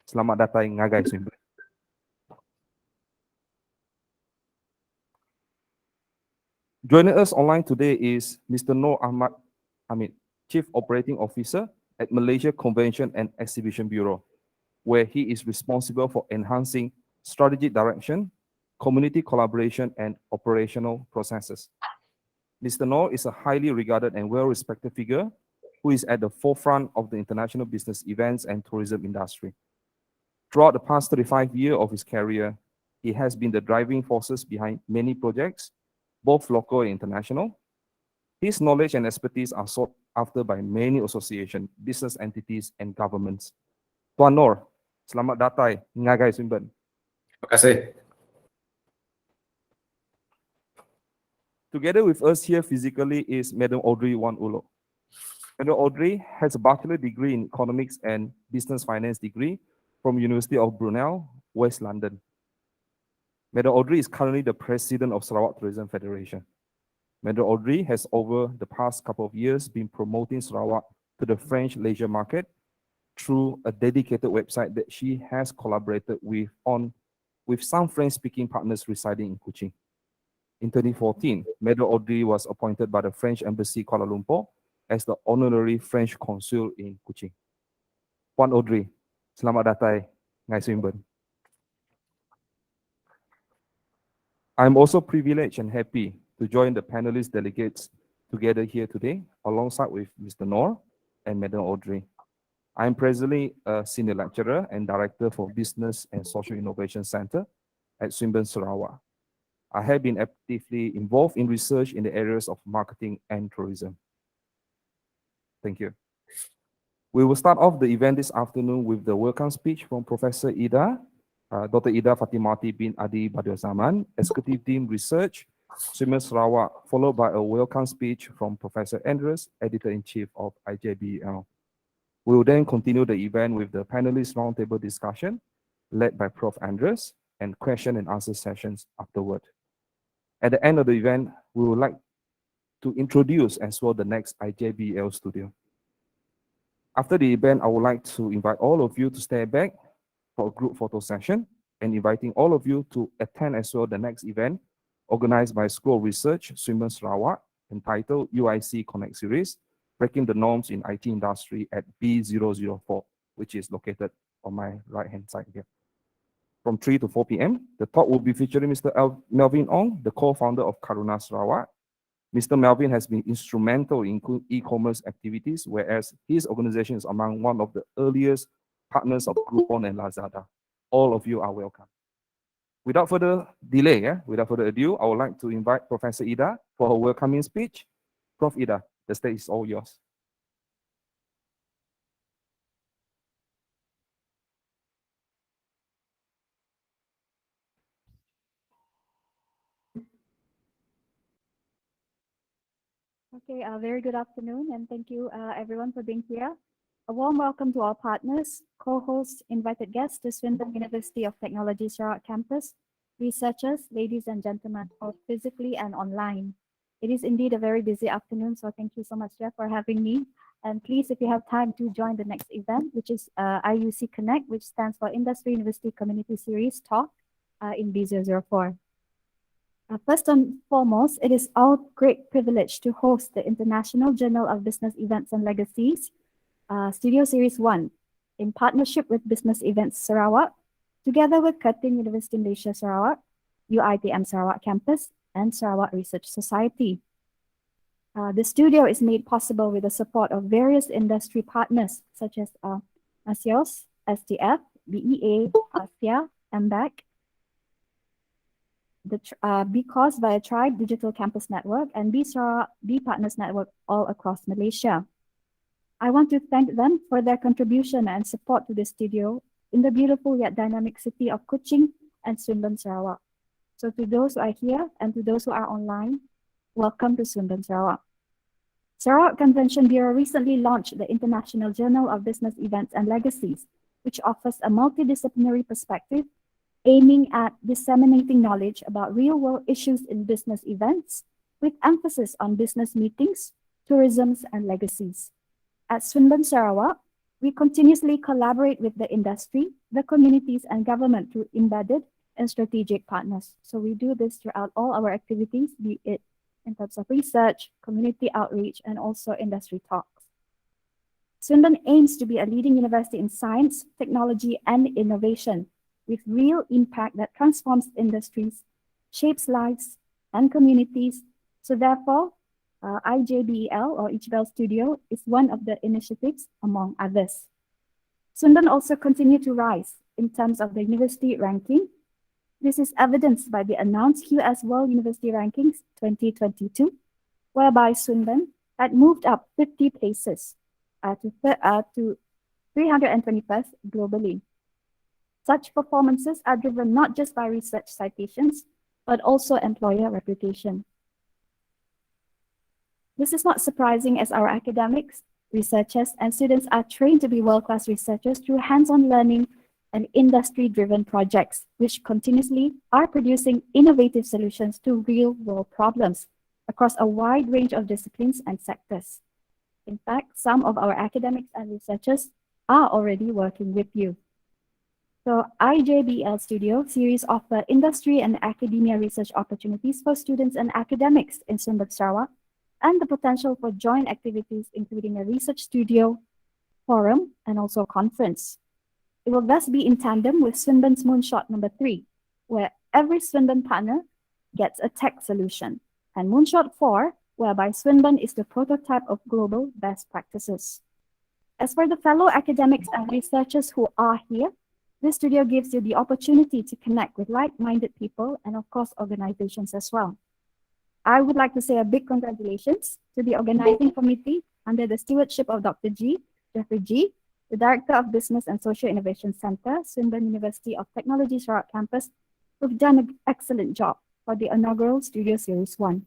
Selamat datang ngagai Swinburne. Joining us online today is Mr. Noor Ahmad Hamid, Chief Operating Officer at Malaysia Convention and Exhibition Bureau, where he is responsible for enhancing strategic direction, community collaboration, and operational processes. Mr. Noor is a highly regarded and well-respected figure who is at the forefront of the international business events and tourism industry. Throughout the past 35 years of his career, he has been the driving forces behind many projects, both local and international. His knowledge and expertise are sought after by many associations, business entities, and governments. Tuan Noor, selamat datang ngagai Swinburne. Terima kasih. Together with us here physically is Madam Audrey Wan Ulo. Madam Audrey has a bachelor degree in economics and business finance degree from University of Brunel, West London. Madam Audrey is currently the president of Sarawak Tourism Federation. Madam Audrey has over the past couple of years been promoting Sarawak to the French leisure market through a dedicated website that she has collaborated with some French-speaking partners residing in Kuching. In 2014, Madam Audrey was appointed by the French Embassy Kuala Lumpur as the honorary French consul in Kuching. Puan Audrey, selamat datang ngai Swinburne. I'm also privileged and happy to join the panelist delegates together here today, alongside with Mr. Noor and Madam Audrey. I'm presently a senior lecturer and director for Business and Social Innovation Center at Swinburne, Sarawak. I have been actively involved in research in the areas of marketing and tourism. Thank you. We will start off the event this afternoon with the welcome speech from Professor Ida, Dr. Ida Fatimati bin Adi Badiuzzzaman, Executive Dean Research, Swinburne Sarawak, followed by a welcome speech from Professor Andrews, Editor-in-Chief of IJBEL. We will then continue the event with the panelist roundtable discussion led by Prof. Andrews and question and answer sessions afterward. At the end of the event, we would like to introduce as well the next IJBEL studio. After the event, I would like to invite all of you to stay back for a group photo session and inviting all of you to attend as well the next event organized by School of Research, Swinburne Sarawak, entitled UIC Connect Series, Breaking the Norms in IT Industry at B004, which is located on my right-hand side here. From 3 to 4 p.m., the talk will be featuring Mr. Melvin Ong, the co-founder of Karuna Sarawak. Mr. Melvin has been instrumental in e-commerce activities, whereas his organization is among one of the earliest partners of Groupon and Lazada. All of you are welcome. Without further delay, without further ado, I would like to invite Professor Ida for her welcoming speech. Prof. Ida, the stage is all yours. Okay, very good afternoon, and thank you everyone for being here. A warm welcome to all partners, co-hosts, invited guests to Swinburne University of Technology Sarawak campus, researchers, ladies and gentlemen, both physically and online. It is indeed a very busy afternoon, so thank you so much, Jeff, for having me. And please, if you have time, to join the next event, which is IUC Connect, which stands for Industry University Community Series Talk in B004. First and foremost, it is our great privilege to host the International Journal of Business Events and Legacies, Studio Series 1, in partnership with Business Events Sarawak, together with Curtin University Malaysia Sarawak, UiTM Sarawak Campus, and Sarawak Research Society. The studio is made possible with the support of various industry partners such as ASIOS, STF, BEA, ASIA, MBAC, because via Tribe Digital Campus Network and B Partners Network all across Malaysia. I want to thank them for their contribution and support to the studio in the beautiful yet dynamic city of Kuching and Swinburne, Sarawak. So to those who are here and to those who are online, welcome to Swinburne, Sarawak. Sarawak Convention Bureau recently launched the International Journal of Business Events and Legacies, which offers a multidisciplinary perspective aiming at disseminating knowledge about real-world issues in business events, with emphasis on business meetings, tourism, and legacies. At Swinburne, Sarawak, We continuously collaborate with the industry, the communities, and government through embedded and strategic partners. So we do this throughout all our activities, be it in terms of research, community outreach, and also industry talks. Swinburne aims to be a leading university in science, technology, and innovation with real impact that transforms industries, shapes lives and communities. So therefore, IJBEL or IJBEL Studio is one of the initiatives among others. Swinburne also continued to rise in terms of the university ranking. This is evidenced by the announced US World University Rankings 2022, whereby Swinburne had moved up 50 places to 321st globally. Such performances are driven not just by research citations, but also employer reputation. This is not surprising as our academics, researchers, and students are trained to be world-class researchers through hands-on learning and industry-driven projects, which continuously are producing innovative solutions to real-world problems across a wide range of disciplines and sectors. In fact, some of our academics and researchers are already working with you. So IJBEL Studio series offer industry and academia research opportunities for students and academics in Swinburne, Sarawak, and the potential for joint activities, including a research studio, forum, and also conference. It will thus be in tandem with Swinburne's Moonshot number 3, where every Swinburne partner gets a tech solution, and Moonshot 4, whereby Swinburne is the prototype of global best practices. As for the fellow academics and researchers who are here, this studio gives you the opportunity to connect with like-minded people and of course organizations as well. I would like to say a big congratulations to the organizing committee under the stewardship of Dr. Jeffrey G, the Director of Business and Social Innovation Center, Swinburne University of Technology Sarawak campus, who've done an excellent job for the inaugural Studio Series 1.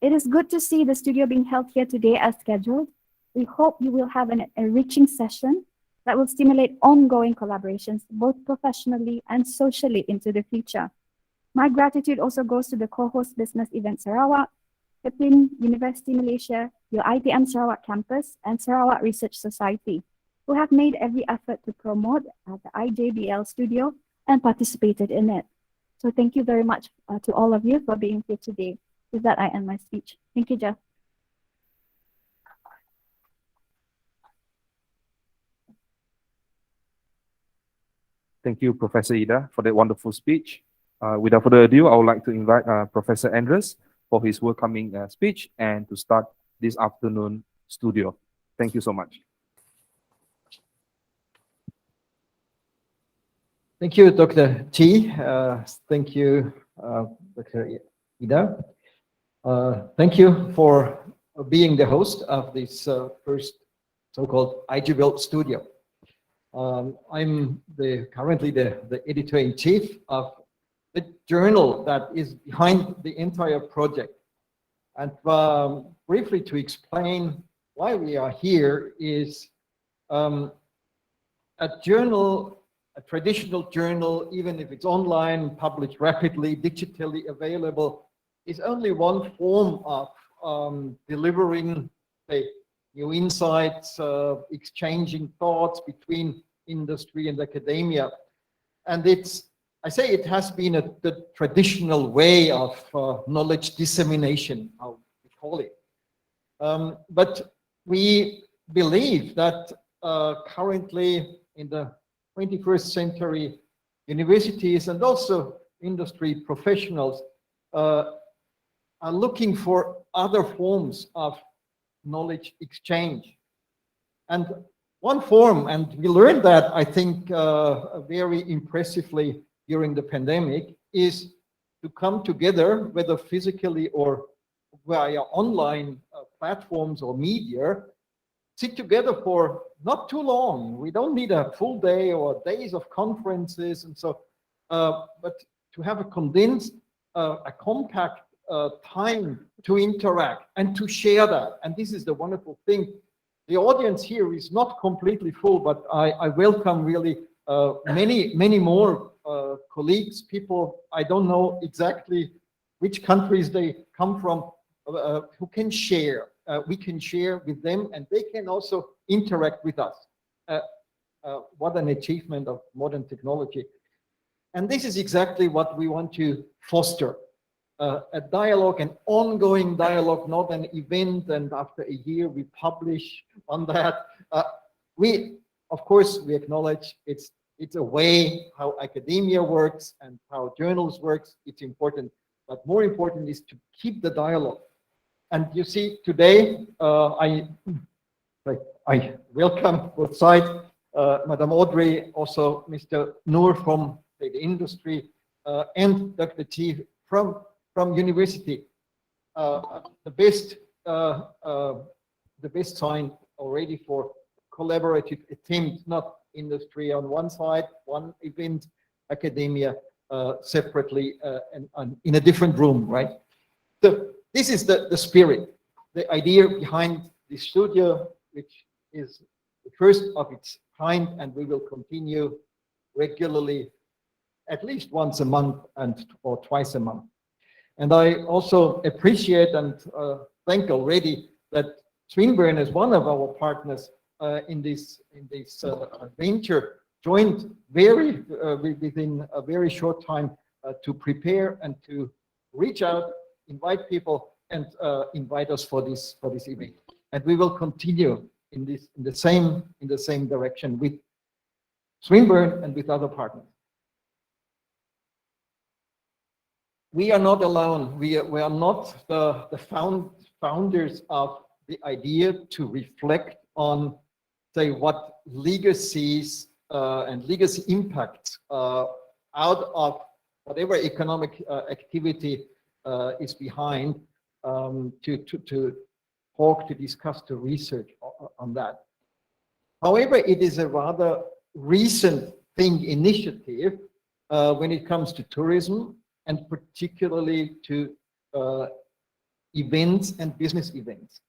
It is good to see the studio being held here today as scheduled. We hope you will have an enriching session that will stimulate ongoing collaborations, both professionally and socially into the future. My gratitude also goes to the co-host business Events Sarawak, Kepin University Malaysia, your ITM Sarawak campus, and Sarawak Research Society, who have made every effort to promote the IJBEL studio and participated in it. So thank you very much to all of you for being here today. With that, I end my speech. Thank you, Jeff. Thank you, Professor Ida, for that wonderful speech. Without further ado, I would like to invite Professor Andres for his welcoming speech and to start this afternoon studio. Thank you so much. Thank you, Dr. T. Thank you, Dr. Ida. Thank you for being the host of this first so-called IJBEL studio. I'm currently the editor-in-chief of the journal that is behind the entire project. And briefly to explain why we are here is a journal, a traditional journal, even if it's online, published rapidly, digitally available, is only one form of delivering new insights, exchanging thoughts between industry and academia. And I say it has been the traditional way of knowledge dissemination, how we call it. But we believe that currently in the 21st century, universities and also industry professionals are looking for other forms of knowledge exchange. And one form, and we learned that, I think, very impressively during the pandemic, is to come together, whether physically or via online platforms or media, sit together for not too long. We don't need a full day or days of conferences and so, but to have a condensed, a compact time to interact and to share that. And this is the wonderful thing. The audience here is not completely full, but I welcome really many more colleagues, people, I don't know exactly which countries they come from, who can share. We can share with them and they can also interact with us. what an achievement of modern technology. And this is exactly what we want to foster. A dialogue, an ongoing dialogue, not an event, and after a year we publish on that. Of course, we acknowledge it's a way how academia works and how journals works. It's important, but more important is to keep the dialogue. And you see, today I welcome both sides, Madam Audrey, also Mr. Noor from the industry, and Dr. T from university. The best sign already for collaborative attempt, not industry on one side, one event, academia separately and in a different room, right? So this is the spirit, the idea behind this studio, which is the first of its kind, and we will continue regularly, at least once a month or twice a month. And I also appreciate and thank already that Swinburne is one of our partners in this venture, joined within a very short time to prepare and to reach out, invite people, and invite us for this event. And we will continue in the same direction with Swinburne and with other partners. We are not alone. We are not the founders of the idea to reflect on, say, what legacies and legacy impacts out of whatever economic activity is behind, to talk, to discuss, to research on that. However, it is a rather recent initiative when it comes to tourism, and particularly to events and business events.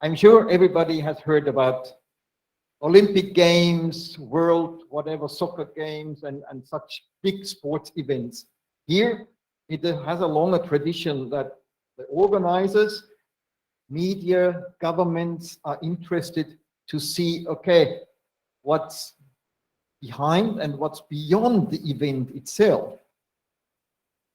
I'm sure everybody has heard about Olympic Games, World, whatever, soccer games, and such big sports events. Here, it has a longer tradition that the organizers, media, governments are interested to see, okay, what's behind and what's beyond the event itself.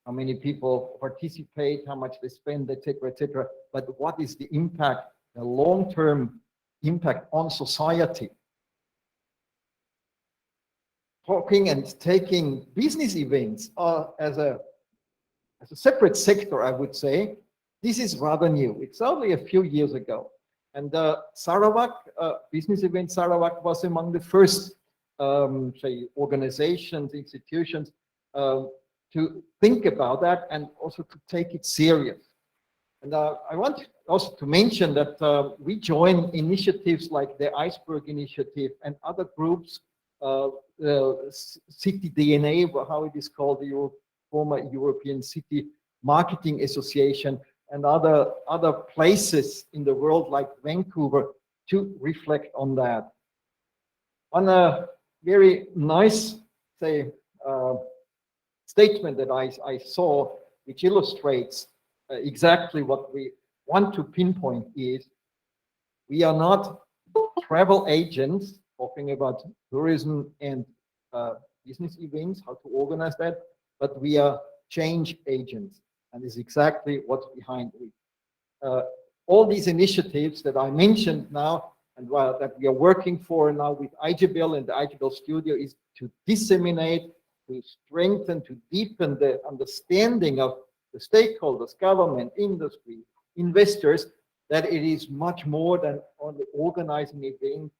How many people participate, how much they spend, etc., etc. But what is the impact, the long-term impact on society? Talking and taking business events as a separate sector, I would say, this is rather new. It's only a few years ago. And Sarawak, Business Event Sarawak was among the first, say, organizations, institutions to think about that and also to take it serious. And I want also to mention that we join initiatives like the Iceberg Initiative and other groups, City DNA, how it is called, the former European City Marketing Association, and other places in the world like Vancouver, to reflect on that. On a very nice, say, statement that I saw, which illustrates exactly what we want to pinpoint, is we are not travel agents talking about tourism and business events, how to organize that, but we are change agents, and is exactly what's behind it. All these initiatives that I mentioned now and that we are working for now with IJBEL and the IJBEL Studio is to disseminate, to strengthen, to deepen the understanding of the stakeholders, government, industry, investors, that it is much more than only organizing events,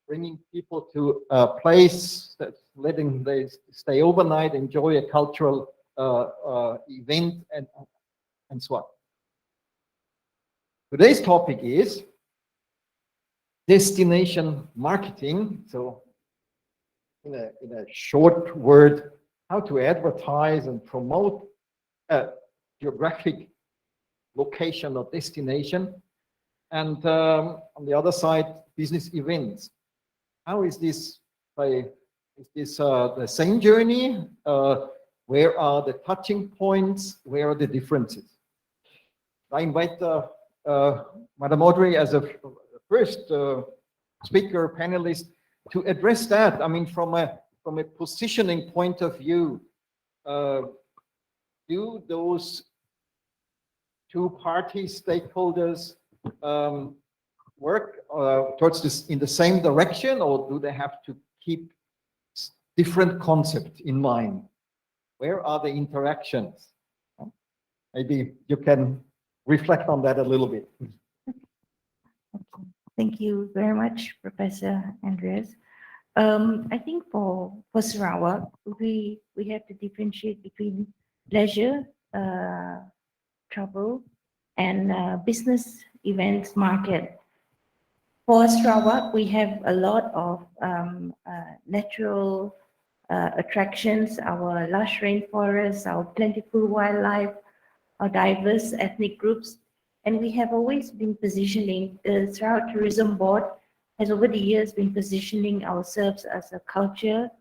bringing people to a place, letting them stay overnight, enjoy a cultural event, and so on. Today's topic is destination marketing. So in a short word, how to advertise and promote a geographic location or destination. And on the other side, business events. How is this? Is this the same journey? Where are the touching points? Where are the differences? I invite Madam Audrey as a first speaker, panelist, to address that, I mean, from a positioning point of view, do those two party stakeholders work towards this in the same direction, or do they have to keep different concepts in mind? Where are the interactions? Maybe you can reflect on that a little bit. Thank you very much, Professor Andreas. I think for Sarawak, we have to differentiate between leisure, travel, and business events market. For Sarawak, we have a lot of natural attractions, our lush rainforests, our plentiful wildlife, our diverse ethnic groups, and we have always been positioning, the Sarawak Tourism Board has over the years been positioning ourselves as a culture,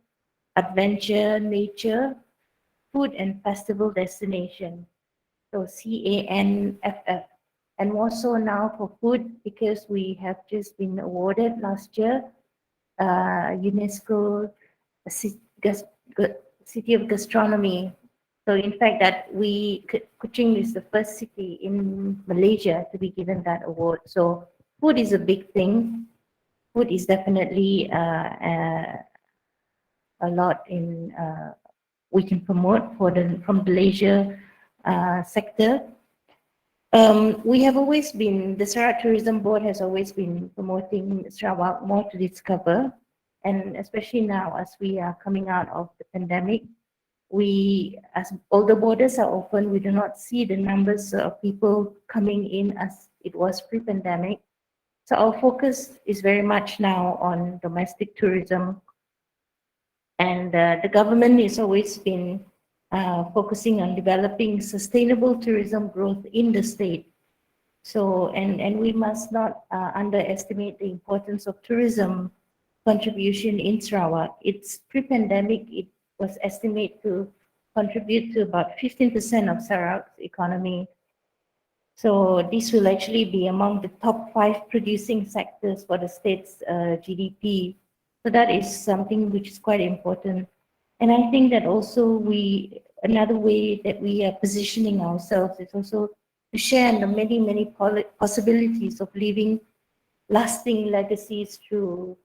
adventure, nature, food and festival destination. So CANFF. And more so now for food, because we have just been awarded last year, UNESCO City of Gastronomy. So in fact that Kuching is the first city in Malaysia to be given that award. So food is a big thing. Food is definitely a lot in we can promote from the leisure sector. We have always been, the Sarawak Tourism Board has always been promoting Sarawak more to discover, and especially now as we are coming out of the pandemic, as all the borders are open, we do not see the numbers of people coming in as it was pre-pandemic. So our focus is very much now on domestic tourism, and the government has always been focusing on developing sustainable tourism growth in the state. So, and we must not underestimate the importance of tourism contribution in Sarawak. It's pre-pandemic, it was estimated to contribute to about 15% of Sarawak's economy. So this will actually be among the top 5 producing sectors for the state's GDP. So that is something which is quite important. And I think that also another way that we are positioning ourselves is also to share the many, many possibilities of leaving lasting legacies through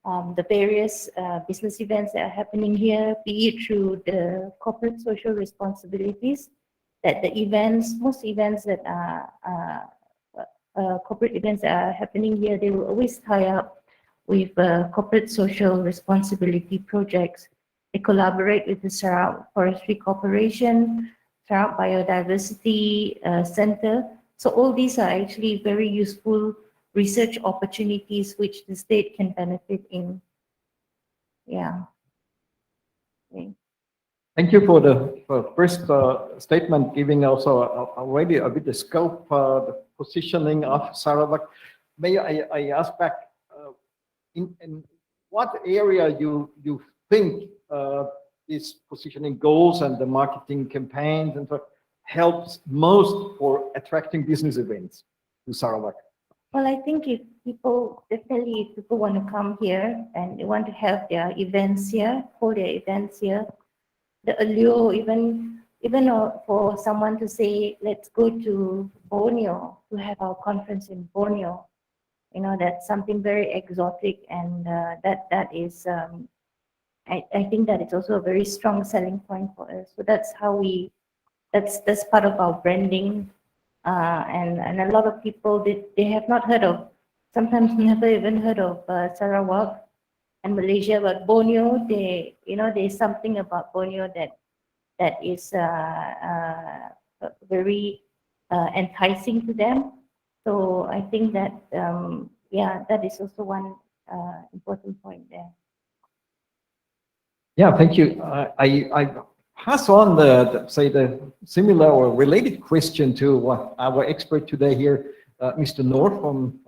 the various business events that are happening here, be it through the corporate social responsibilities, that the events, most events that are corporate events that are happening here, they will always tie up with corporate social responsibility projects. They collaborate with the Sarawak Forestry Corporation, Sarawak Biodiversity Center. So all these are actually very useful research opportunities which the state can benefit in. Yeah. Okay. Thank you for the first statement, giving also already a bit of scope, the positioning of Sarawak. May I ask back, in what area you think this positioning goals and the marketing campaigns and so helps most for attracting business events to Sarawak? Well, I think if people want to come here and they want to have their events here, hold their events here, the allure, even for someone to say, let's go to Borneo to have our conference in Borneo, you know, that's something very exotic, and that is, I think that it's also a very strong selling point for us. So that's how that's part of our branding. And a lot of people, they have not heard of, sometimes never even heard of Sarawak and Malaysia, but Borneo, there's something about Borneo that is very enticing to them. So I think that, that is also one important point there. Yeah, thank you. I pass on the similar or related question to what our expert today here, Mr. Noor from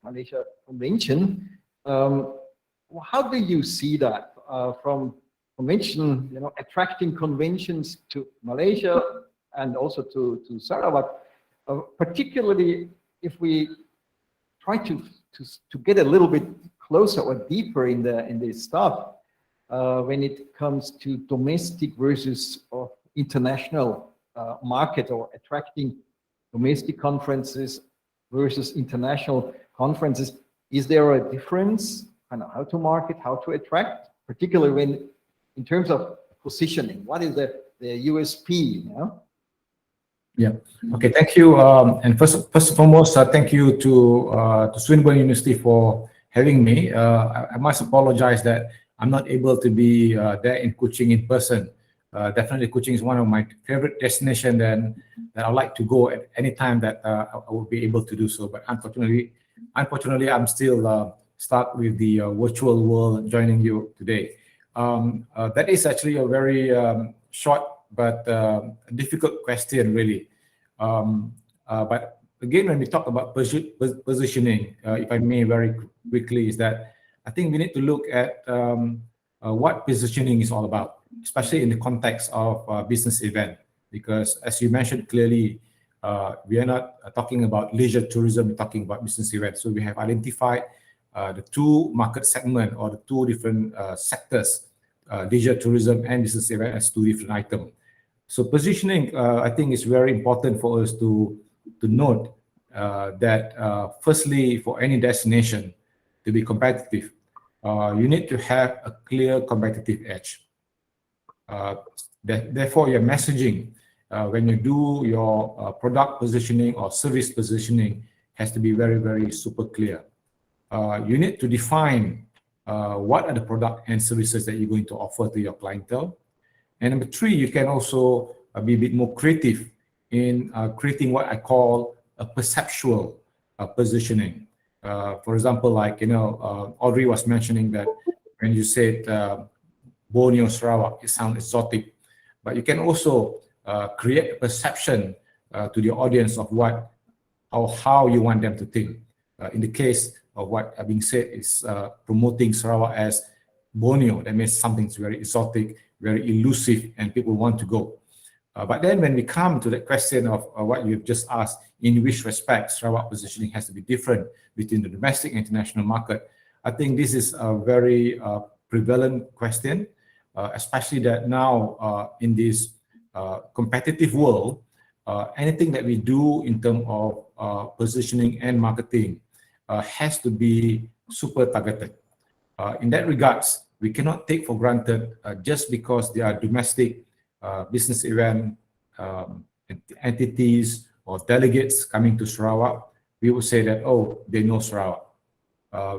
Malaysia Convention. How do you see that from convention, attracting conventions to Malaysia and also to Sarawak, particularly if we try to get a little bit closer or deeper in this stuff when it comes to domestic versus international market, or attracting domestic conferences versus international conferences. Is there a difference on how to market, how to attract, particularly when in terms of positioning? What is the USP? You know? Yeah. Okay. Thank you. And first and foremost, thank you to Swinburne University for having me. I must apologize that I'm not able to be there in Kuching in person. Definitely, Kuching is one of my favorite destinations, and that I like to go at any time that I will be able to do so. But unfortunately, I'm still stuck with the virtual world joining you today. That is actually a very short but difficult question, really. But again, when we talk about positioning, if I may very quickly, is that I think we need to look at what positioning is all about, especially in the context of business event. Because as you mentioned clearly, we are not talking about leisure tourism, we're talking about business events. So we have identified the two market segments, or the two different sectors, leisure tourism and business event, as two different items. So positioning, I think, is very important for us to note that firstly, for any destination to be competitive, you need to have a clear competitive edge. Therefore, your messaging, when you do your product positioning or service positioning, has to be very, very super clear. You need to define what are the product and services that you're going to offer to your clientele. And number three, you can also be a bit more creative in creating what I call a perceptual positioning. For example, like, Audrey was mentioning that when you said Borneo, Sarawak, it sounds exotic, but you can also create a perception to the audience of what or how you want them to think. In the case of what being said is promoting Sarawak as Borneo, that means something's very exotic, very elusive, and people want to go. But then when we come to the question of what you've just asked, in which respect Sarawak positioning has to be different between the domestic and international market, I think this is a very prevalent question, especially that now in this competitive world, anything that we do in terms of positioning and marketing has to be super targeted. In that regards, we cannot take for granted just because they are domestic business event entities or delegates coming to Sarawak, we would say that, oh, they know Sarawak.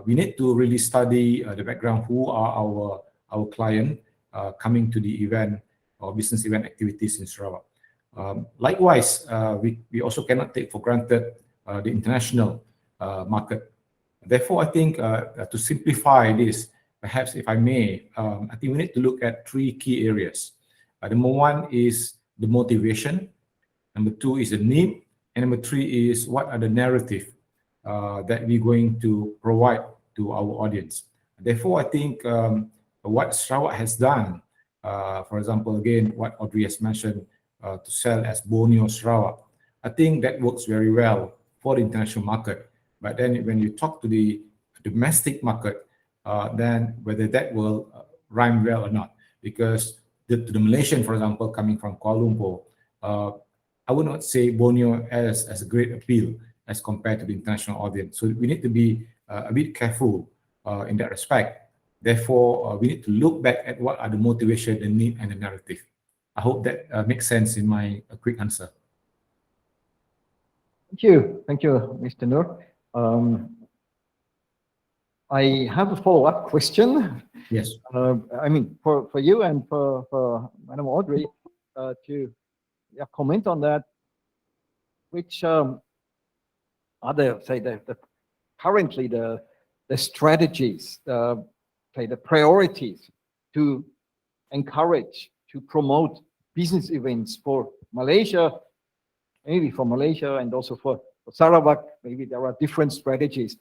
We need to really study the background, who are our client coming to the event or business event activities in Sarawak. Likewise, we also cannot take for granted the international market. Therefore, I think to simplify this, perhaps if I may, I think we need to look at three key areas. Number one is the motivation. Number two is the need. And number three is what are the narrative that we're going to provide to our audience. Therefore, I think what Sarawak has done, for example, again, what Audrey has mentioned, to sell as Borneo Sarawak, I think that works very well for the international market. But then when you talk to the domestic market, then whether that will rhyme well or not, because the Malaysian, for example, coming from Kuala Lumpur, I would not say Borneo as a great appeal as compared to the international audience. So we need to be a bit careful in that respect. Therefore, we need to look back at what are the motivation, the need, and the narrative. I hope that makes sense in my quick answer. Thank you, Mr. Noor. I have a follow-up question. Yes. I mean, for you and for Madam Audrey to comment on that. Which are currently the strategies, the priorities to encourage, to promote business events for Malaysia, maybe for Malaysia and also for Sarawak? Maybe there are different strategies.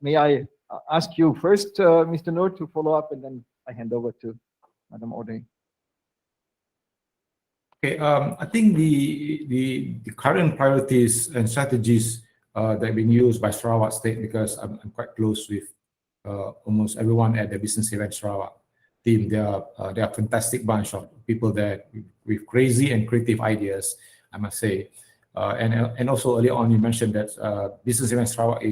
May I ask you first, Mr. Noor, to follow up, and then I hand over to Madam Audrey. Okay, I think the current priorities and strategies that are being used by Sarawak State, because I'm quite close with almost everyone at the Business Event Sarawak team. They are a fantastic bunch of people there with crazy and creative ideas, I must say. And also earlier on you mentioned that Business Event Sarawak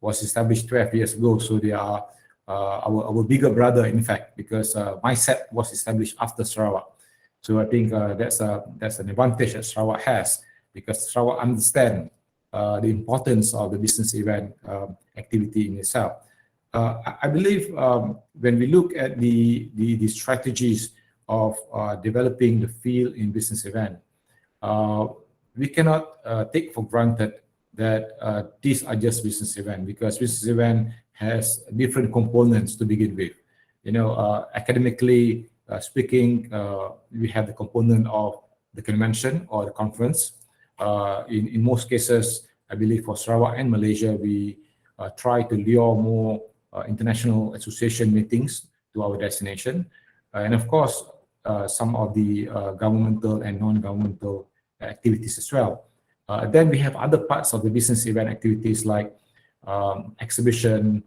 was established 12 years ago, so they are our bigger brother, in fact, because MyCite was established after Sarawak. So I think that's an advantage that Sarawak has, because Sarawak understand the importance of the business event activity in itself. I believe when we look at the strategies of developing the field in business event, we cannot take for granted that these are just business event, because business event has different components to begin with. You know, academically speaking, we have the component of the convention or the conference. In most cases, I believe for Sarawak and Malaysia, we try to lure more international association meetings to our destination. And of course, some of the governmental and non-governmental activities as well. Then we have other parts of the business event activities like exhibition,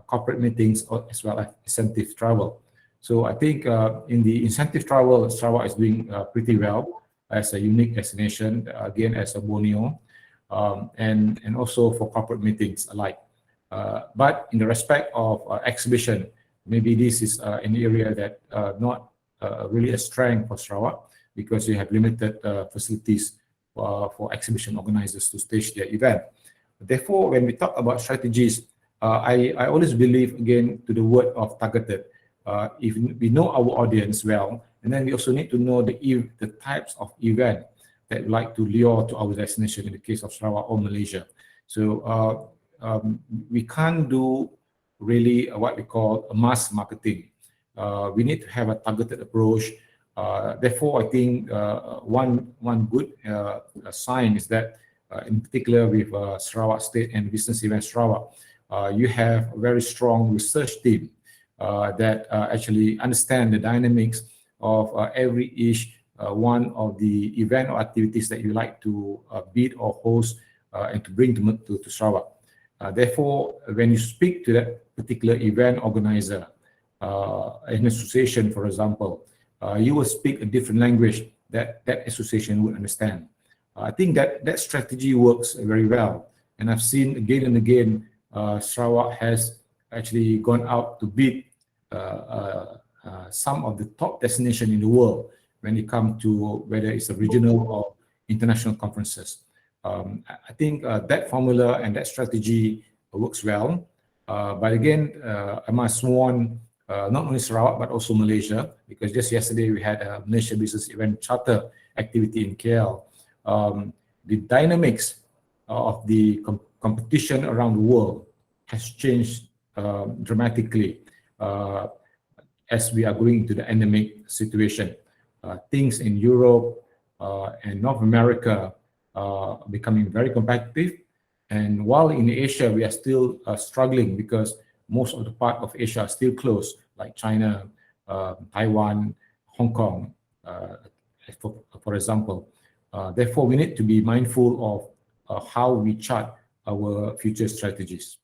corporate meetings, as well as incentive travel. So I think in the incentive travel, Sarawak is doing pretty well as a unique destination, again, as a Borneo, and also for corporate meetings alike. But in the respect of exhibition, maybe this is an area that not really a strength for Sarawak, because you have limited facilities for exhibition organizers to stage their event. Therefore, when we talk about strategies, I always believe, again, to the word of targeted. If we know our audience well, and then we also need to know the types of event that we like to lure to our destination in the case of Sarawak or Malaysia. So we can't do really what we call a mass marketing. We need to have a targeted approach. Therefore, I think one good sign is that, in particular with Sarawak State and Business Event Sarawak, you have a very strong research team that actually understand the dynamics of every one of the event or activities that you like to bid or host and to bring to Sarawak. Therefore, when you speak to that particular event organizer, an association, for example, you will speak a different language that that association would understand. I think that strategy works very well. And I've seen again and again, Sarawak has actually gone out to bid some of the top destinations in the world when it comes to whether it's a regional or international conferences. I think that formula and that strategy works well. But again, I must warn not only Sarawak but also Malaysia, because just yesterday we had a Malaysia Business Event Charter activity in KL. The dynamics of the competition around the world has changed dramatically as we are going into the endemic situation. Things in Europe and North America are becoming very competitive. And while in Asia, we are still struggling because most of the part of Asia are still closed, like China, Taiwan, Hong Kong, for example. Therefore, we need to be mindful of how we chart our future strategies.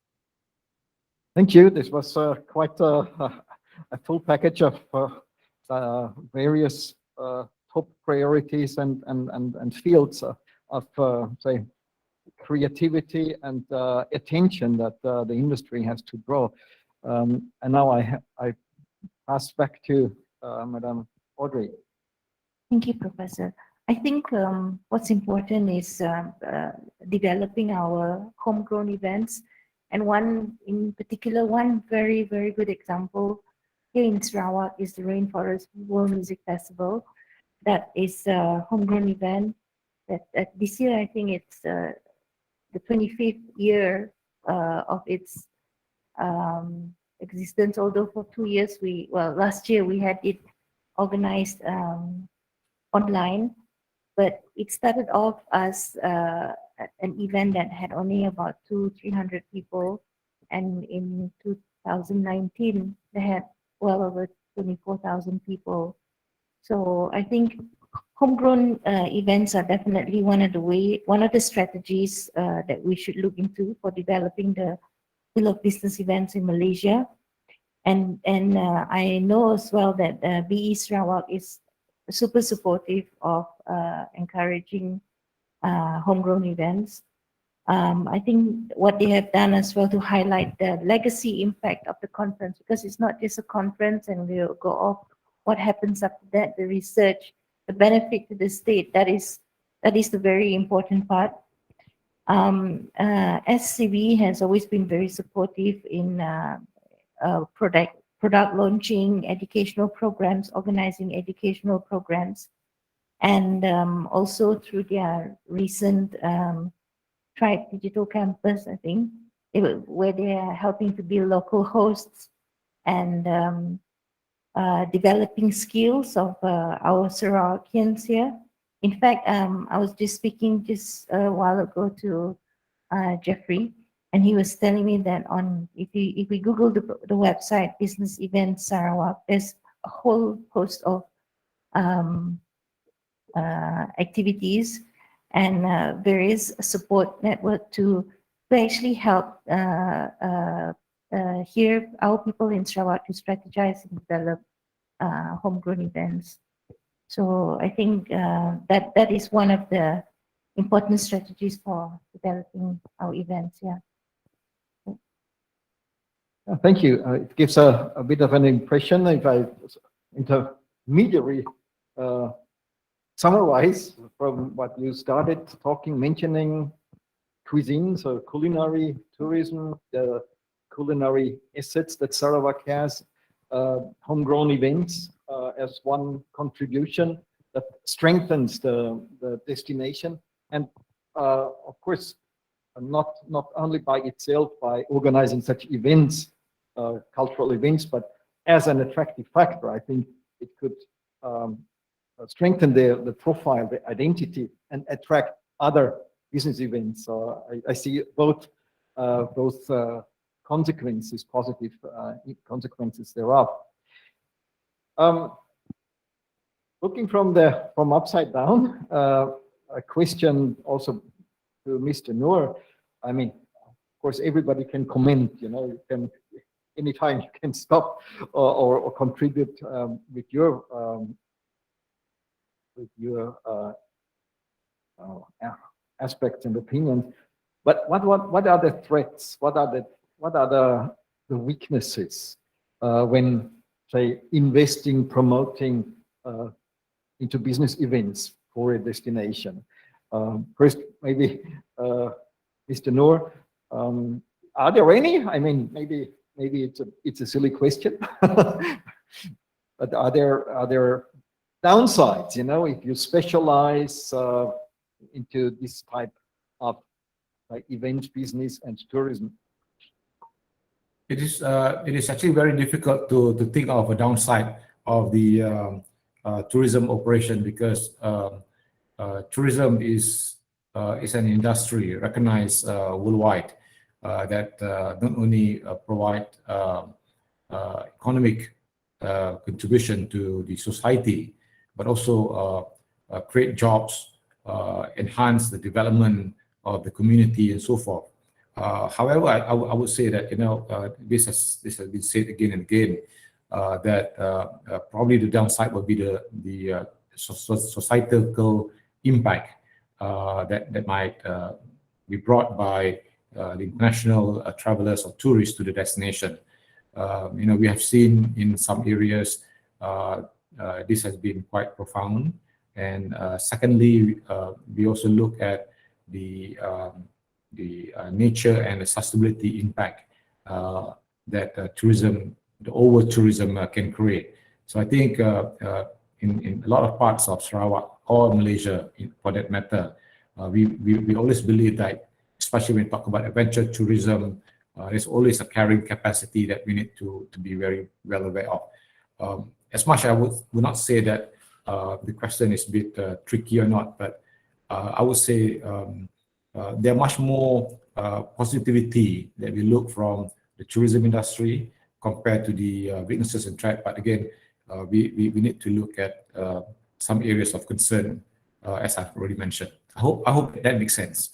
Thank you. This was quite a full package of various top priorities and fields of say creativity and attention that the industry has to draw. And now I pass back to Madam Audrey. Thank you, Professor. I think what's important is developing our homegrown events. And one in particular, one very, very good example here in Sarawak is the Rainforest World Music Festival. That is a homegrown event that this year, I think it's the 25th year of its existence, although for 2 years, last year we had it organized online, but it started off as an event that had only about 200-300 people, and in 2019 they had well over 24,000 people. So I think homegrown events are definitely one of the strategies that we should look into for developing the School of Business Events in Malaysia. And I know as well that BE Sarawak is super supportive of encouraging homegrown events. I think what they have done as well to highlight the legacy impact of the conference, because it's not just a conference and we'll go off what happens after that, the research, the benefit to the state, that is the very important part. SCB has always been very supportive in product launching, educational programs, organizing educational programs, and also through their recent Tribe Digital Campus, I think, where they are helping to build local hosts and developing skills of our Sarawakians here. In fact, I was just speaking just a while ago to Jeffrey, and he was telling me that if we Google the website Business Events Sarawak, there's a whole host of activities and various support network to actually help here our people in Sarawak to strategize and develop homegrown events. So I think that is one of the important strategies for developing our events. Yeah. Thank you. It gives a bit of an impression. If I intermediary summarize from what you started mentioning cuisines or culinary tourism, the culinary assets that Sarawak has, homegrown events as one contribution that strengthens the destination, and of course not only by itself by organizing such events, cultural events, but as an attractive factor. I think it could strengthen the profile, the identity, and attract other business events. So I see both consequences, positive consequences thereof. Looking from upside down, a question also to Mr. Noor. I mean, of course, everybody can comment. You can anytime you can stop or contribute with your aspects and opinions. But what are the threats? What are the weaknesses when, say, investing, promoting into business events for a destination? First, maybe Mr. Noor, are there any? I mean, maybe it's a silly question, but are there downsides? If you specialize into this type of event business and tourism. It is actually very difficult to think of a downside of the tourism operation, because tourism is an industry recognized worldwide that not only provide economic contribution to the society, but also create jobs, enhance the development of the community, and so forth. However, I would say that this has been said again and again, that probably the downside would be the societal impact that might be brought by the international travelers or tourists to the destination. We have seen in some areas this has been quite profound. And secondly, we also look at the nature and the sustainability impact that tourism, the over-tourism can create. So I think in a lot of parts of Sarawak or Malaysia, for that matter, we always believe that, especially when we talk about adventure tourism, there's always a carrying capacity that we need to be very well aware of. As much as I would not say that the question is a bit tricky or not, but I would say there much more positivity that we look from the tourism industry compared to the weaknesses and threat. But again, we need to look at some areas of concern, as I've already mentioned. I hope that makes sense.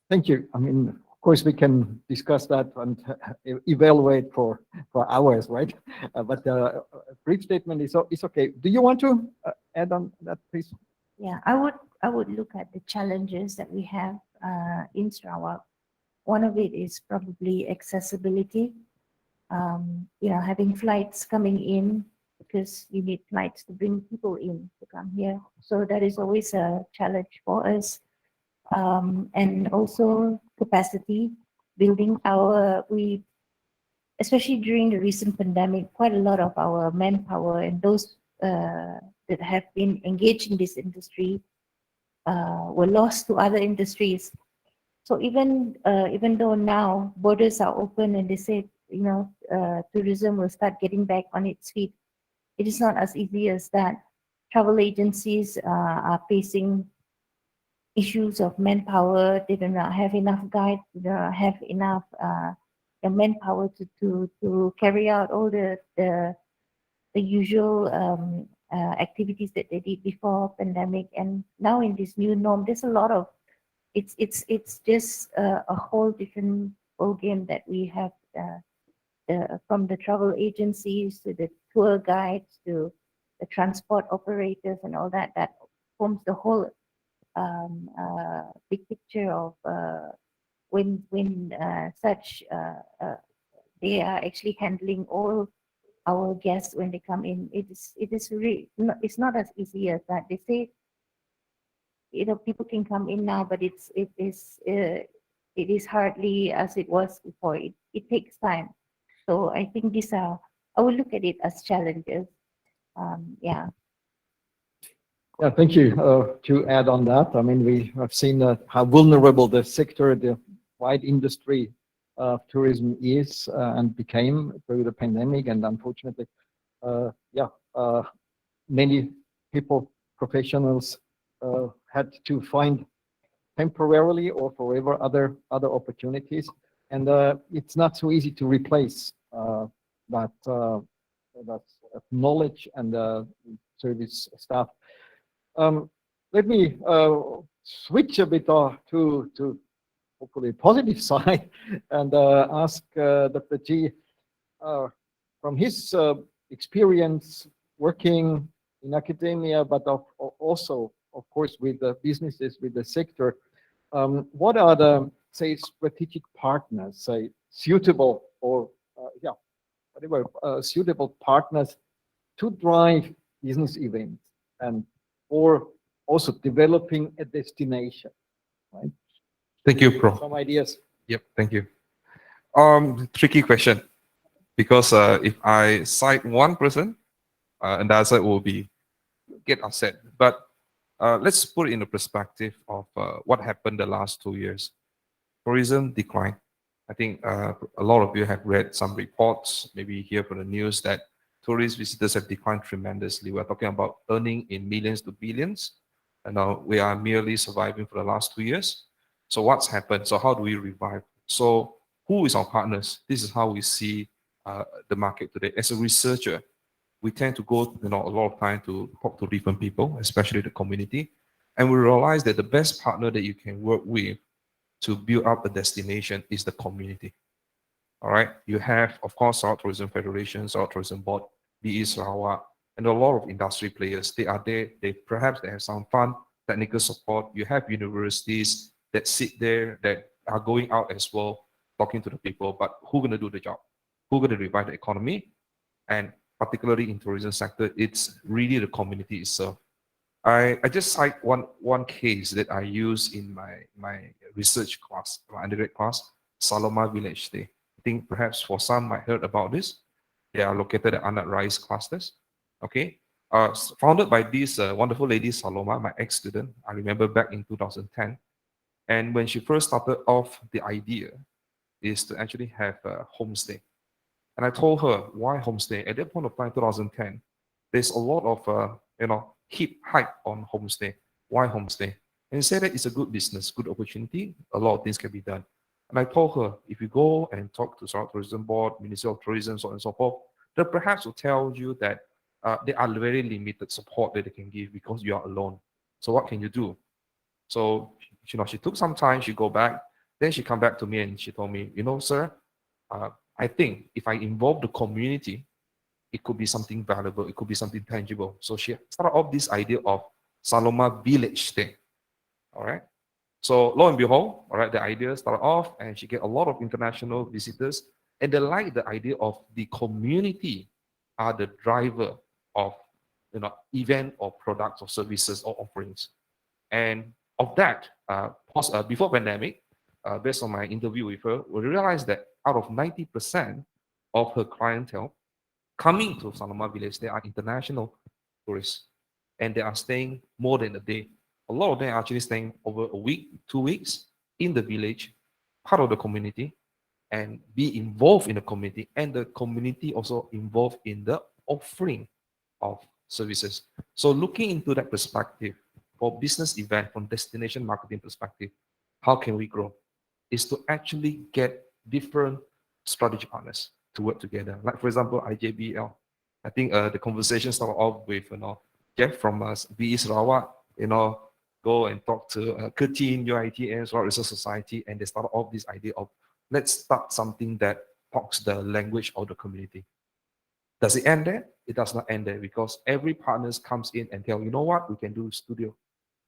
Thank you. I mean, of course, we can discuss that and evaluate for hours, right? But a brief statement is okay. Do you want to add on that, please? Yeah, I would look at the challenges that we have in Sarawak. One of it is probably accessibility. Having flights coming in, because you need flights to bring people in to come here. So that is always a challenge for us. And also capacity building especially during the recent pandemic, quite a lot of our manpower and those that have been engaged in this industry were lost to other industries. So even though now borders are open and they say, tourism will start getting back on its feet, it is not as easy as that. Travel agencies are facing issues of manpower. They do not have enough guides. They do not have enough manpower to carry out all the usual activities that they did before pandemic. And now in this new norm, there's a lot of it's just a whole different ballgame that we have from the travel agencies to the tour guides to the transport operators and all that forms the whole big picture of when such they are actually handling all our guests when they come in. It is really it's not as easy as that. They say people can come in now, but it is hardly as it was before. It takes time. So I think I will look at it as challenges. Yeah. Yeah, thank you. To add on that, I mean, we have seen how vulnerable the sector, the wide industry of tourism is and became through the pandemic. And unfortunately, many people, professionals, had to find temporarily or forever other opportunities. And it's not so easy to replace that knowledge and service staff. Let me switch a bit to hopefully positive side and ask Dr. G from his experience working in academia, but also, of course, with the businesses, with the sector. What are the, say, strategic partners, say, suitable or suitable partners to drive business events and or also developing a destination, right? Thank you, Pro. Some ideas. Yep, thank you. Tricky question, because if I cite one person, another side will get upset. But let's put it in the perspective of what happened the last 2 years. Tourism declined. I think a lot of you have read some reports, maybe hear from the news that tourist visitors have declined tremendously. We're talking about earning in millions to billions, and now we are merely surviving for the last 2 years. So what's happened? So how do we revive? So who is our partners? This is how we see the market today. As a researcher, we tend to go a lot of time to talk to different people, especially the community, and we realize that the best partner that you can work with to build up a destination is the community. All right, you have, of course, Sarawak Tourism Federation, Sarawak Tourism Board, BE Sarawak, and a lot of industry players. They are there. They have some fund, technical support. You have universities that sit there that are going out as well, talking to the people. But who's going to do the job? Who's going to revive the economy? And particularly in tourism sector, it's really the community itself. I just cite one case that I use in my research class, my undergrad class, Saloma Village Day. I think perhaps for some might heard about this. They are located at Anak Rais clusters. Okay, founded by this wonderful lady Saloma, my ex-student. I remember back in 2010, and when she first started off, the idea is to actually have a homestay. And I told her, why homestay? At that point of time, 2010, there's a lot of hype on homestay. Why homestay? And she said that it's a good business, good opportunity. A lot of things can be done. And I told her, if you go and talk to Sarawak Tourism Board, Ministry of Tourism, so on and so forth, they perhaps will tell you that there are very limited support that they can give because you are alone. So what can you do? So she took some time. She go back. Then she come back to me and she told me, sir, I think if I involve the community, it could be something valuable, it could be something tangible. So she started off this idea of Saloma Village thing. All right. So lo and behold, all right, the idea started off and she get a lot of international visitors, and they like the idea of the community are the driver of event or products or services or offerings. And of that, before pandemic, based on my interview with her, we realized that out of 90% of her clientele coming to Saloma Village, they are international tourists, and they are staying more than a day. A lot of them are actually staying over a week, 2 weeks in the village, part of the community, and be involved in the community, and the community also involved in the offering of services. So looking into that perspective, for business event, from destination marketing perspective, how can we grow? Is to actually get different strategy partners to work together. Like for example, IJBEL. I think the conversation started off with Jeff from VE Sarawak, go and talk to Kertin, UIT, and Sarawak Research Society, and they started off this idea of let's start something that talks the language of the community. Does it end there? It does not end there, because every partners comes in and tell, you know what, we can do studio,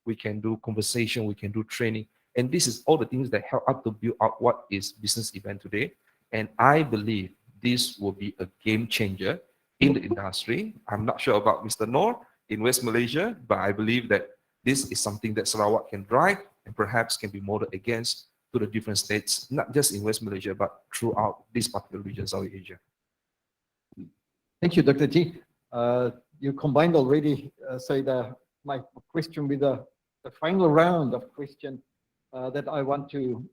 we can do conversation, we can do training. And this is all the things that help us to build out what is business event today. And I believe this will be a game changer in the industry. I'm not sure about Mr. Noor in West Malaysia, but I believe that this is something that Sarawak can drive and perhaps can be modeled against to the different states, not just in West Malaysia, but throughout this particular region, South Asia. Thank you, Dr. T. You combined already, my question with the final round of question that I want to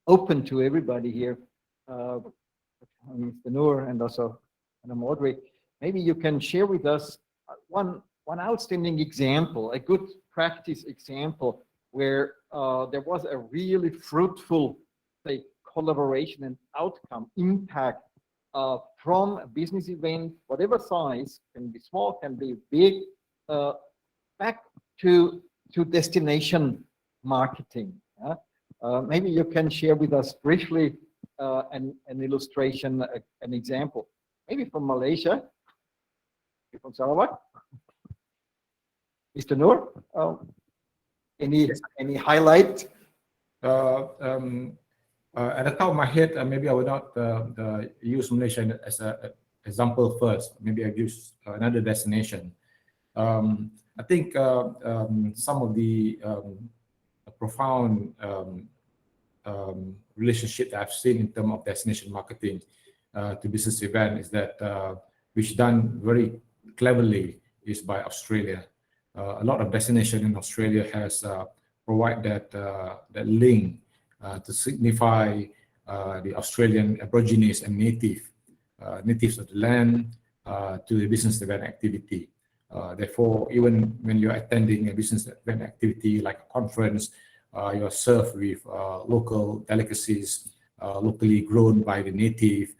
open to everybody here, Mr. Noor and also Madam Audrey. Maybe you can share with us one outstanding example, a good practice example where there was a really fruitful, say, collaboration and outcome, impact from a business event, whatever size, can be small, can be big, back to destination marketing. Maybe you can share with us briefly an illustration, an example, maybe from Malaysia, from Sarawak. Mr. Noor, any highlight? At the top of my head, maybe I would not use Malaysia as an example first. Maybe I use another destination. I think some of the profound relationship that I've seen in terms of destination marketing to business event is that which done very cleverly is by Australia. A lot of destination in Australia has provide that link to signify the Australian Aborigines and natives of the land to the business event activity. Therefore, even when you're attending a business event activity like a conference, you're served with local delicacies, locally grown by the native,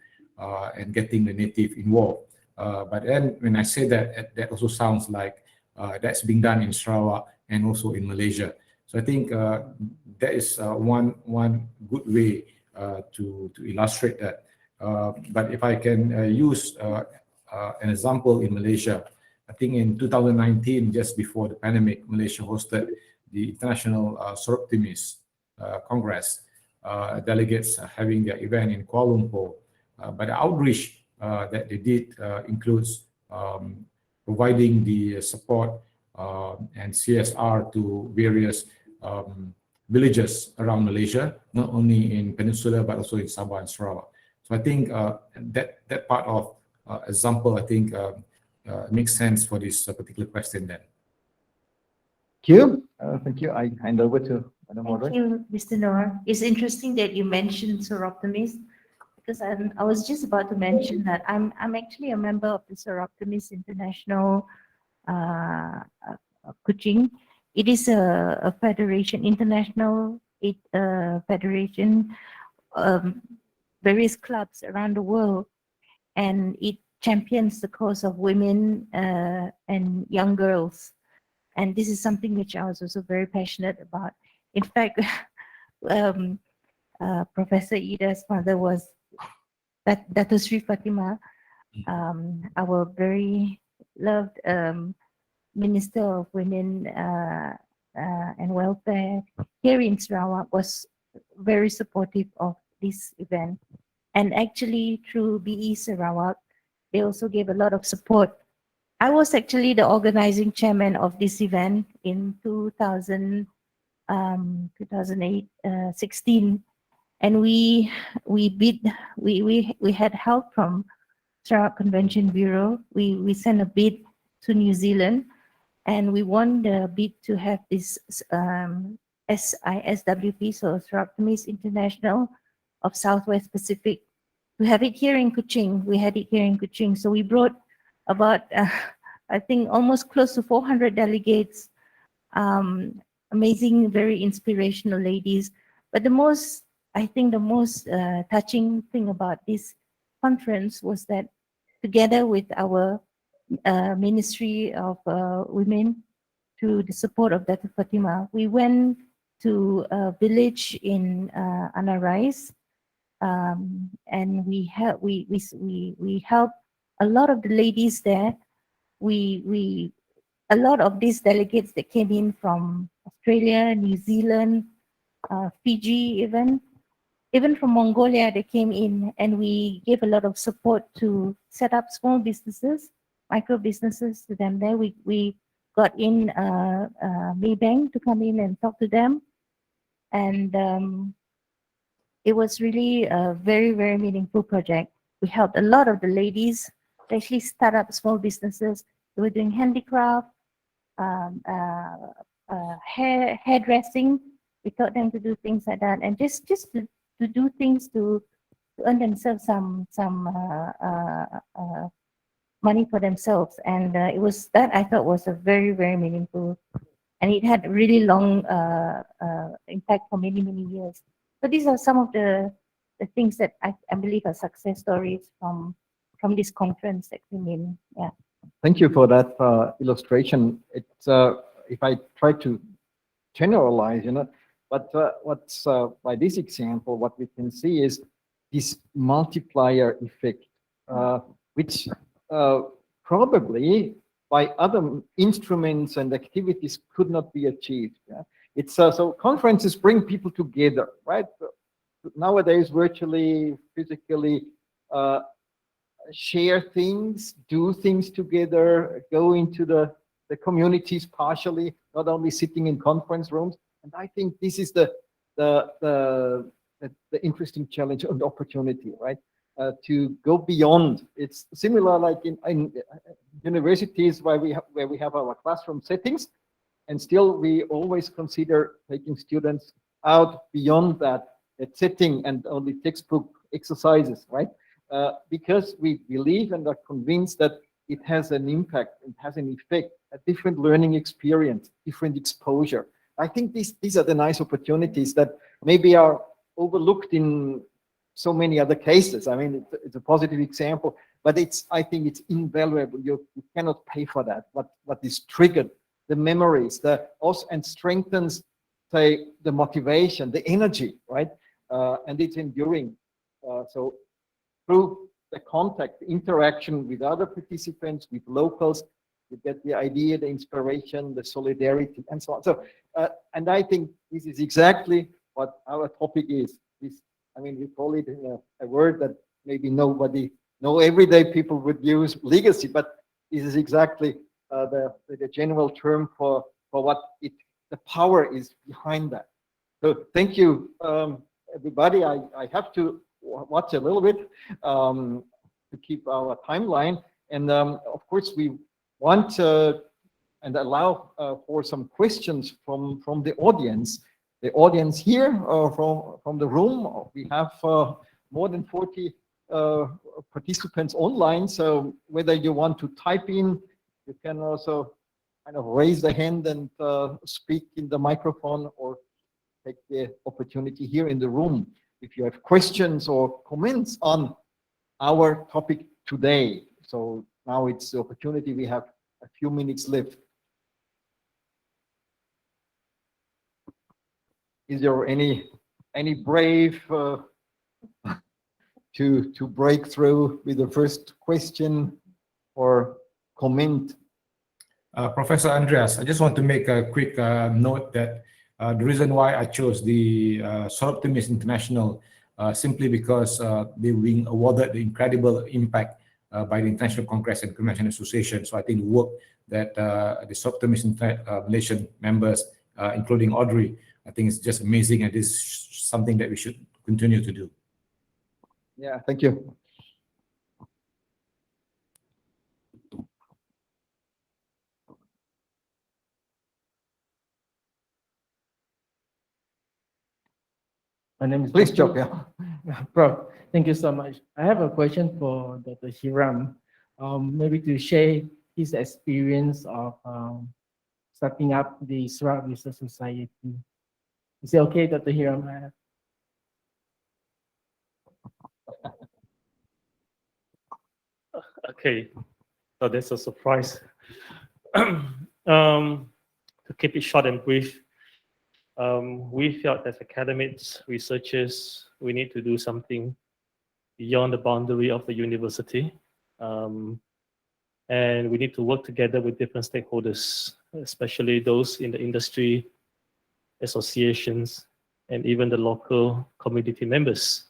and getting the native involved. But then when I say that, that also sounds like that's being done in Sarawak and also in Malaysia. So I think that is one good way to illustrate that. But if I can use an example in Malaysia, I think in 2019, just before the pandemic, Malaysia hosted the International Soroptimist Congress. Delegates having their event in Kuala Lumpur. But the outreach that they did includes providing the support and CSR to various villages around Malaysia, not only in Peninsula, but also in Sabah and Sarawak. So I think that part of example, I think makes sense for this particular question then. Thank you. Thank you. I hand over to Madam Audrey. Thank you, Mr. Noor. It's interesting that you mentioned Soroptimist, because I was just about to mention that I'm actually a member of the Soroptimist International Kuching. It is a federation, international federation, various clubs around the world, and it champions the cause of women and young girls. And this is something which I was also very passionate about. In fact, Professor Ida's mother was Dato Sri Fatima, our very loved Minister of Women and Welfare here in Sarawak, was very supportive of this event. And actually through BE Sarawak, they also gave a lot of support. I was actually the organizing chairman of this event in 2008, 16, and we had help from Sarawak Convention Bureau. We sent a bid to New Zealand, and we won the bid to have this SISWP, so Sarawak International of Southwest Pacific, to have it here in Kuching. We had it here in Kuching, so we brought about I think almost close to 400 delegates, amazing, very inspirational ladies. But I think the most touching thing about this conference was that together with our Ministry of Women, through the support of Dr. Fatima, we went to a village in Anarais, and we helped a lot of the ladies there. A lot of these delegates that came in from Australia, New Zealand, Fiji, even from Mongolia, they came in, and we gave a lot of support to set up small businesses, micro businesses to them there. We got in Maybank to come in and talk to them, and it was really a very, very meaningful project. We helped a lot of the ladies to actually start up small businesses. They were doing handicraft, hairdressing. We taught them to do things like that, and just to do things to earn themselves some money for themselves. And it was that I thought was a very, very meaningful, and it had really long impact for many, many years. So these are some of the things that I believe are success stories from this conference that came in. Yeah. Thank you for that illustration. It's if I try to generalize, but what's by this example, what we can see is this multiplier effect, which probably by other instruments and activities could not be achieved. Yeah? It's so conferences bring people together, right? Nowadays, virtually, physically, share things, do things together, go into the communities partially, not only sitting in conference rooms. And I think this is the interesting challenge and opportunity, right? To go beyond. It's similar like in universities where we have our classroom settings, and still we always consider taking students out beyond that setting and only textbook exercises, right? Because we believe and are convinced that it has an impact, it has an effect, a different learning experience, different exposure. I think these are the nice opportunities that maybe are overlooked in so many other cases. I mean, it's a positive example, but I think it's invaluable. You cannot pay for that. What is triggered, the memories, and strengthens, say, the motivation, the energy, right? And it's enduring. So through the contact, the interaction with other participants, with locals, you get the idea, the inspiration, the solidarity, and so on. So, and I think this is exactly what our topic is. I mean, we call it a word that maybe no everyday people would use, legacy, but this is exactly the general term for what the power is behind that. So thank you, everybody. I have to watch a little bit to keep our timeline. And of course, we want and allow for some questions from the audience. The audience here from the room, we have more than 40 participants online. So whether you want to type in, you can also kind of raise the hand and speak in the microphone, or take the opportunity here in the room if you have questions or comments on our topic today. So now it's the opportunity. We have a few minutes left. Is there any any brave to break through with the first question or comment? Professor Andreas, I just want to make a quick note that the reason why I chose the Soroptimis International simply because they've been awarded the incredible impact by the International Congress and Convention Association. So I think the work that the Soroptimis Malaysian members, including Audrey, I think it's just amazing, and this is something that we should continue to do. Yeah, thank you. My name is Please, Dr. Job. Yeah. Prof, thank you so much. I have a question for Dr. Hiram. Maybe to share his experience of starting up the Sarawak Research Society. Is it okay, Dr. Hiram? Okay, so that's a surprise. To keep it short and brief, we felt as academics, researchers, we need to do something beyond the boundary of the university. And we need to work together with different stakeholders, especially those in the industry, associations, and even the local community members.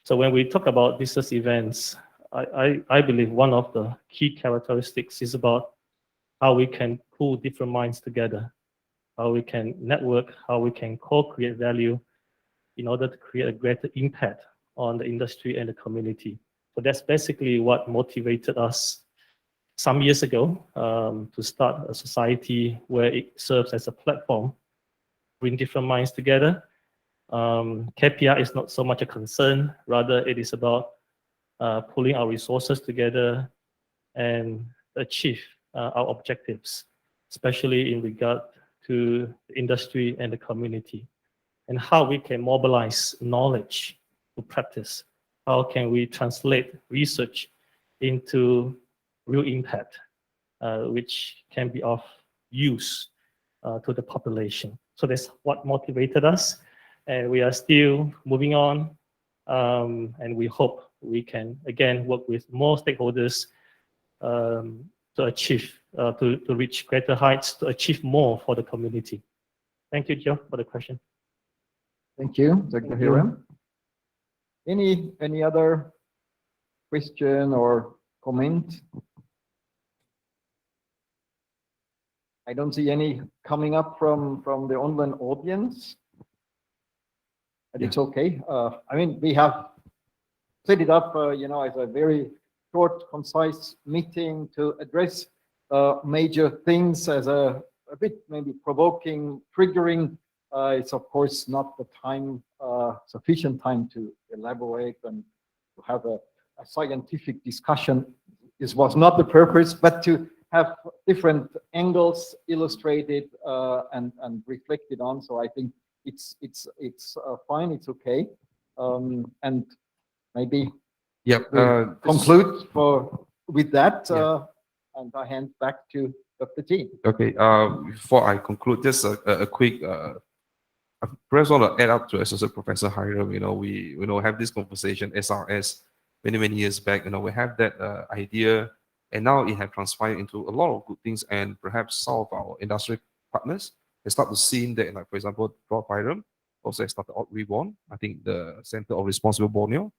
So when we talk about business events, I believe one of the key characteristics is about how we can pull different minds together, how we can network, how we can co-create value in order to create a greater impact on the industry and the community. So that's basically what motivated us some years ago to start a society where it serves as a platform, bring different minds together. KPI is not so much a concern, rather it is about pulling our resources together and achieve our objectives, especially in regard to the industry and the community, and how we can mobilize knowledge to practice. How can we translate research into real impact, which can be of use to the population. So that's what motivated us, and we are still moving on, and we hope we can again work with more stakeholders to achieve, to reach greater heights, to achieve more for the community. Thank you, Joe, for the question. Thank you, Dr. Hiram. Any other question or comment? I don't see any coming up from the online audience. But it's okay. I mean, we have set it up, as a very short, concise meeting to address major things as a bit maybe provoking, triggering. It's of course not the time, sufficient time to elaborate and to have a scientific discussion. This was not the purpose, but to have different angles illustrated and reflected on. So I think it's fine. It's okay. And maybe Yep. conclude with that. Yeah. And I hand back to Dr. T. Okay. Before I conclude, just a quick. I perhaps want to add up to Associate Professor Hiram. We have this conversation SRS many years back. We have that idea, and now it has transpired into a lot of good things. And perhaps some of our industry partners they start to see that, like for example, Prof. Hiram also started Reborn. I think the Center of Responsible Borneo.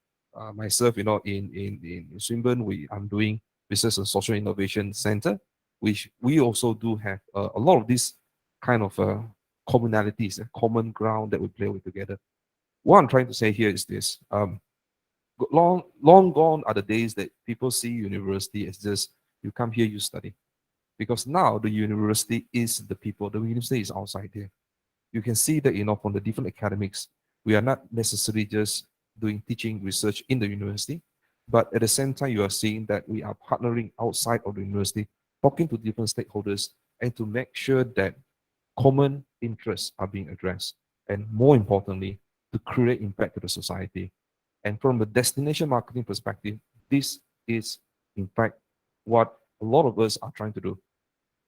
Myself, in Swinburne, I'm doing Business and Social Innovation Center, which we also do have a lot of these kind of commonalities, a common ground that we play with together. What I'm trying to say here is this: long gone are the days that people see university as just you come here, you study, because now the university is the people. The university is outside there. You can see that from the different academics, we are not necessarily just doing teaching research in the university, but at the same time, you are seeing that we are partnering outside of the university, talking to different stakeholders, and to make sure that common interests are being addressed, and more importantly, to create impact to the society. And from the destination marketing perspective, this is in fact what a lot of us are trying to do.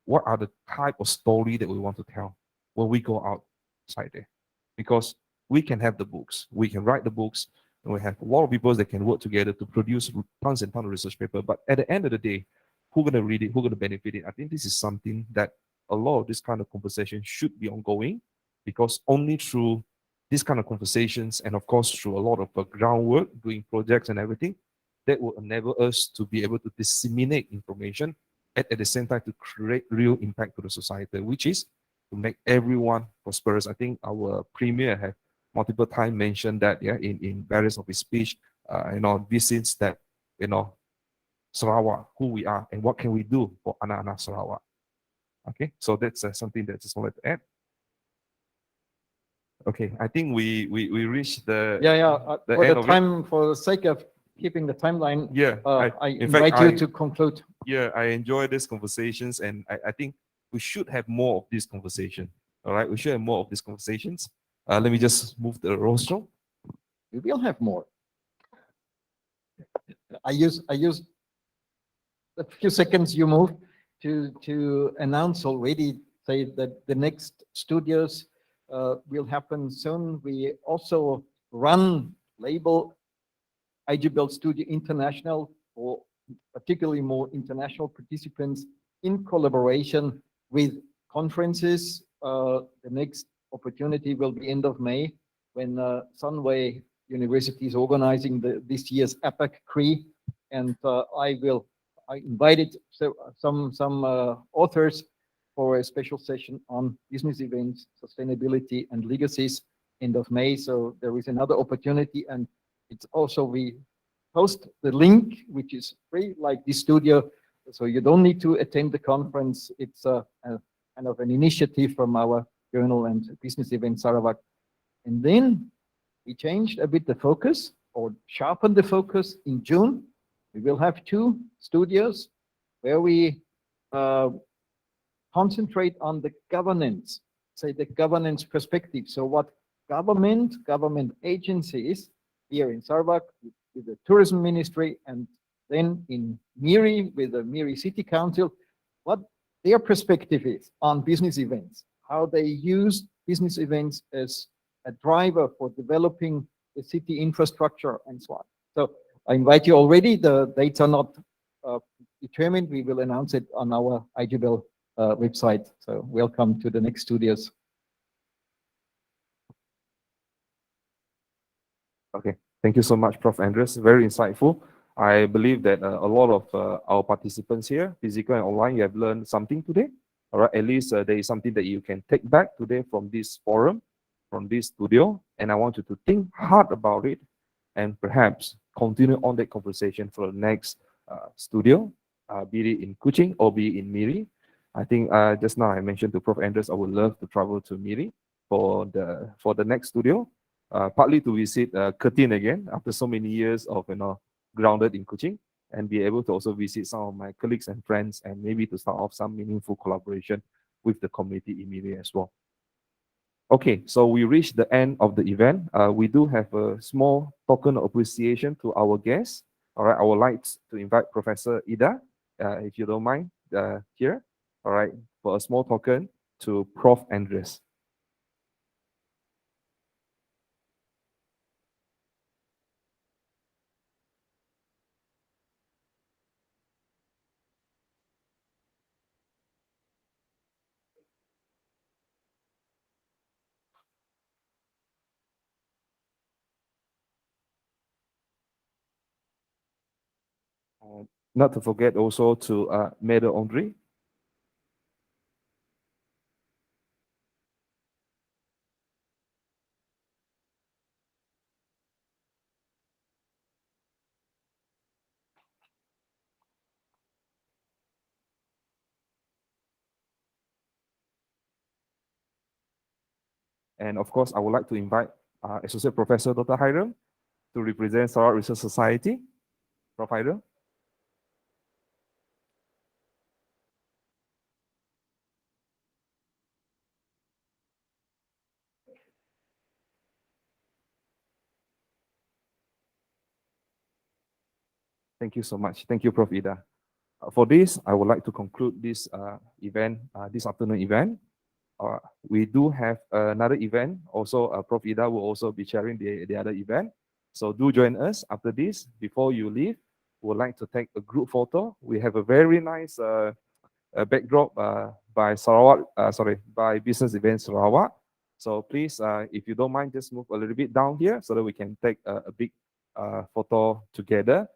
What are the type of story that we want to tell when we go outside there? Because we can have the books, we can write the books, and we have a lot of people that can work together to produce tons and tons of research paper. But at the end of the day, who's going to read it, who's going to benefit it? I think this is something that a lot of this kind of conversation should be ongoing, because only through this kind of conversations, and of course through a lot of groundwork, doing projects and everything, that will enable us to be able to disseminate information at the same time to create real impact to the society, which is to make everyone prosperous. I think our premier have multiple times mentioned that, yeah, in various of his speech, visits that, Sarawak, who we are, and what can we do for anak-anak Sarawak. Okay, so that's something that I just wanted to add. Okay, I think we reached the the For end the of it. time, for the sake of keeping the timeline, Yeah, I in fact, invite you to conclude. yeah, I enjoy these conversations, and I think we should have more of this conversation. All right, we should have more of these conversations. Let me just move the rostrum. We will have more. I use the few seconds you moved to announce already, say that the next studios will happen soon. We also run label IJBEL Studio International for particularly more international participants in collaboration with conferences. The next opportunity will be end of May, when Sunway University is organizing this year's APAC CRE, and I invited some authors for a special session on business events, sustainability, and legacies end of May. So there is another opportunity, and it's also, we post the link, which is free, like this studio. So you don't need to attend the conference. It's a kind of an initiative from our journal and business Events Sarawak. And then we changed a bit the focus, or sharpened the focus. In June, we will have 2 studios where we concentrate on the governance, say the governance perspective. So what government agencies here in Sarawak with the Tourism Ministry, and then in Miri with the Miri City Council, what their perspective is on business events, how they use business events as a driver for developing the city infrastructure and so on. So I invite you already. The dates are not determined. We will announce it on our IJBEL website. So welcome to the next studios. Okay, thank you so much, Prof. Andres. Very insightful. I believe that a lot of our participants here, physical and online, you have learned something today. All right, at least there is something that you can take back today from this forum, from this studio, and I want you to think hard about it, and perhaps continue on that conversation for the next studio, be it in Kuching or be it in Miri. I think just now I mentioned to Prof. Andres, I would love to travel to Miri for the next studio, partly to visit Kertin again after so many years of grounded in Kuching, and be able to also visit some of my colleagues and friends, and maybe to start off some meaningful collaboration with the community in Miri as well. Okay, so we reached the end of the event. We do have a small token of appreciation to our guests. All right, I would like to invite Professor Ida, if you don't mind, here. All right, for a small token to Prof. Andres. Not to forget also to Madam Audrey. And of course, I would like to invite Associate Professor Dr. Hiram to represent Sarawak Research Society. Prof. Hiram. Thank you so much. Thank you, Prof. Ida. For this, I would like to conclude this event, this afternoon event. We do have another event. Also, Prof. Ida will also be chairing the other event. So do join us after this. Before you leave, we would like to take a group photo. We have a very nice backdrop by by Business Events Sarawak. So please, if you don't mind, just move a little bit down here so that we can take a big photo together.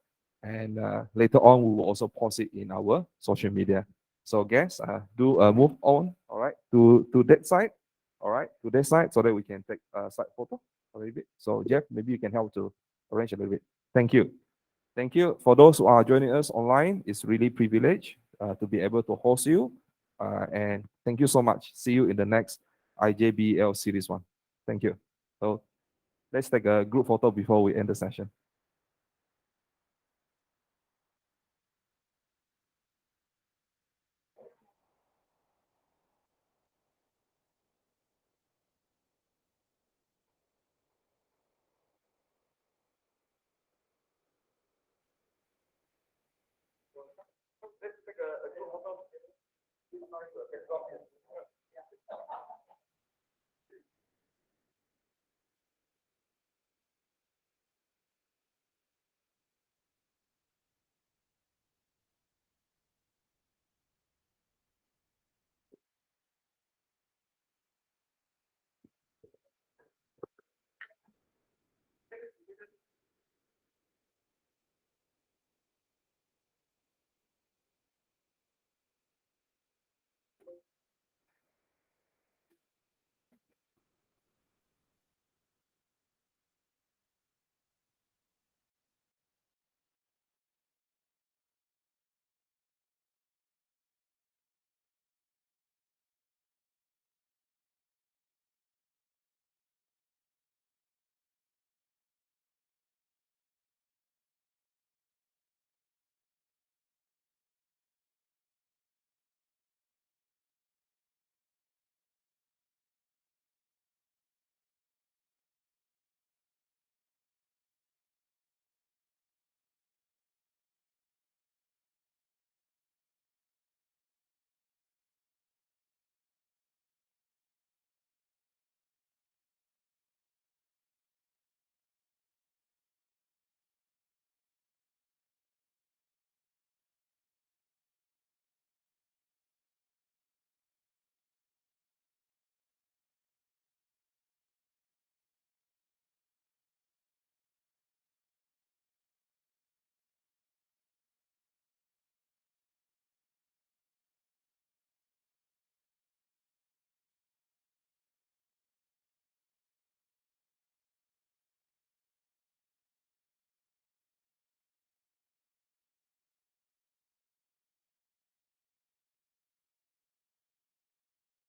And later on, we will also post it in our social media. So guys, do move on, all right, to that side, all right, to that side, so that we can take a side photo a little bit. So Jeff, maybe you can help to arrange a little bit. Thank you. Thank you. For those who are joining us online, it's really privilege to be able to host you. And thank you so much. See you in the next IJBEL Series 1. Thank you. So let's take a group photo before we end the session. Let's take a group photo.